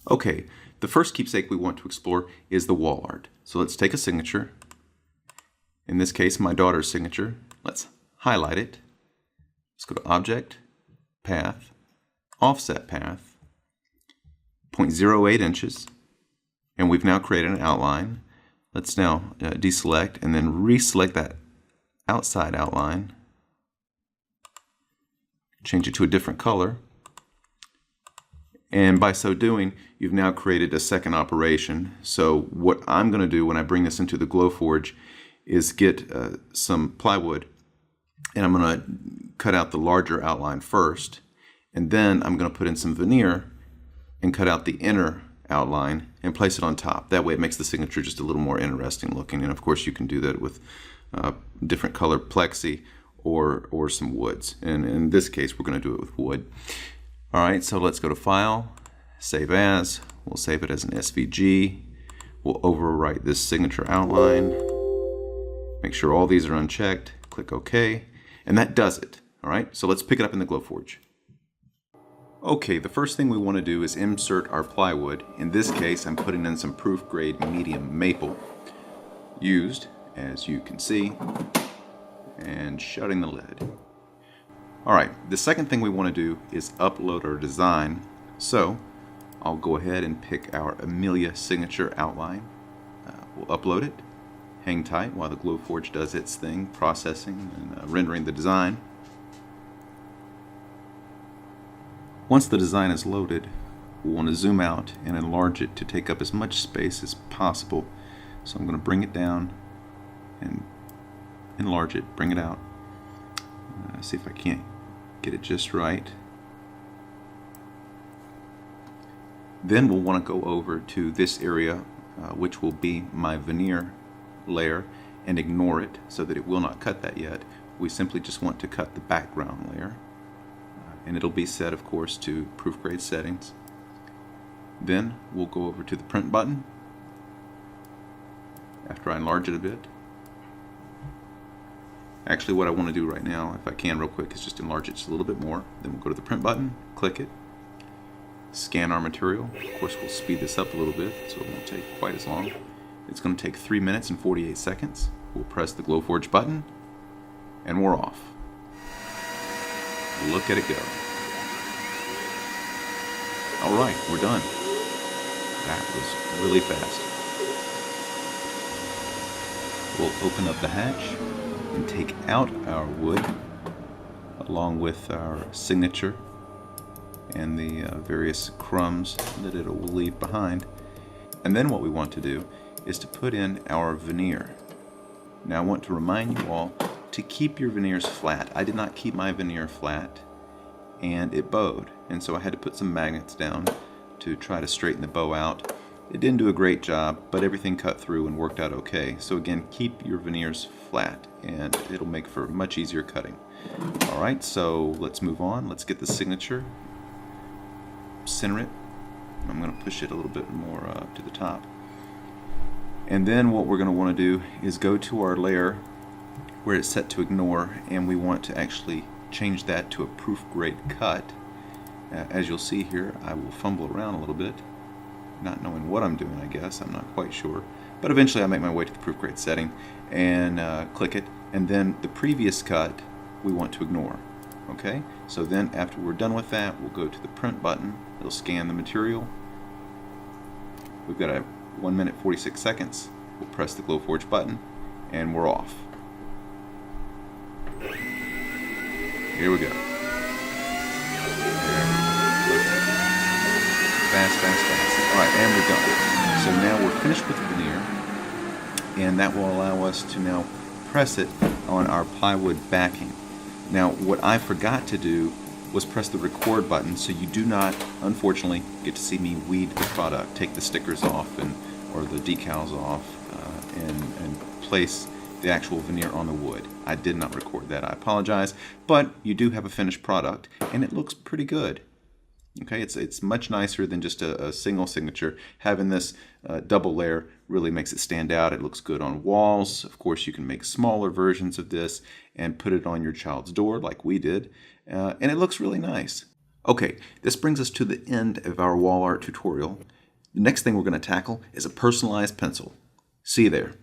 Okay, the first keepsake we want to explore is the wall art. So let's take a signature. In this case, my daughter's signature. Let's highlight it. Let's go to Object, Path, Offset Path, 0.08 inches. And we've now created an outline. Let's now deselect and then reselect that outside outline. Change it to a different color. And by so doing, you've now created a second operation. So what I'm going to do when I bring this into the Glowforge is get some plywood, and I'm going to cut out the larger outline first, and then I'm going to put in some veneer and cut out the inner outline and place it on top. That way it makes the signature just a little more interesting looking. And of course you can do that with different color plexi or some woods. And in this case we're going to do it with wood. Alright, so let's go to File, Save As. We'll save it as an SVG. We'll overwrite this signature outline. Make sure all these are unchecked. Click OK. And that does it. Alright, so let's pick it up in the Glowforge. Okay, the first thing we want to do is insert our plywood. In this case, I'm putting in some proof grade medium maple, used, as you can see, and shutting the lid. Alright, the second thing we want to do is upload our design. So, I'll go ahead and pick our Amelia signature outline. We'll upload it. Hang tight while the Glowforge does its thing, processing and rendering the design. Once the design is loaded, we'll want to zoom out and enlarge it to take up as much space as possible. So I'm going to bring it down and enlarge it, bring it out. See if I can't get it just right. Then we'll want to go over to this area, which will be my veneer layer, and ignore it so that it will not cut that yet. We simply just want to cut the background layer. And it'll be set, of course, to proof grade settings. Then we'll go over to the print button after I enlarge it a bit. Actually, what I want to do right now, if I can real quick, is just enlarge it just a little bit more. Then we'll go to the print button, click it, scan our material. Of course, we'll speed this up a little bit so it won't take quite as long. It's going to take 3 minutes and 48 seconds. We'll press the Glowforge button, and we're off. Look at it go. Alright, we're done. That was really fast. We'll open up the hatch and take out our wood along with our signature and the various crumbs that it will leave behind. And then what we want to do is to put in our veneer. Now I want to remind you all to keep your veneers flat. I did not keep my veneer flat and it bowed, and so I had to put some magnets down to try to straighten the bow out. It didn't do a great job, but everything cut through and worked out okay. So again, keep your veneers flat and it'll make for much easier cutting. Alright, so let's move on. Let's get the signature, center it. I'm going to push it a little bit more to the top. And then what we're going to want to do is go to our layer where it's set to ignore, and we want to actually change that to a proof grade cut. As you'll see here, I will fumble around a little bit, not knowing what I'm doing, I guess. I'm not quite sure. But eventually I make my way to the proof grade setting and click it, and then the previous cut we want to ignore. Okay, so then after we're done with that, we'll go to the print button. It'll scan the material. We've got a 1 minute 46 seconds. We'll press the Glowforge button and we're off. Here we go. Fast, fast, fast. Alright, and we're done. So now we're finished with the veneer, and that will allow us to now press it on our plywood backing. Now what I forgot to do was press the record button, so you do not, unfortunately, get to see me weed the product, take the stickers off or the decals off, and place the actual veneer on the wood. I did not record that, I apologize, but you do have a finished product and it looks pretty good. Okay, it's much nicer than just a single signature. Having this double layer really makes it stand out. It looks good on walls. Of course, you can make smaller versions of this and put it on your child's door like we did, and it looks really nice. Okay, this brings us to the end of our wall art tutorial. The next thing we're going to tackle is a personalized pencil. See you there.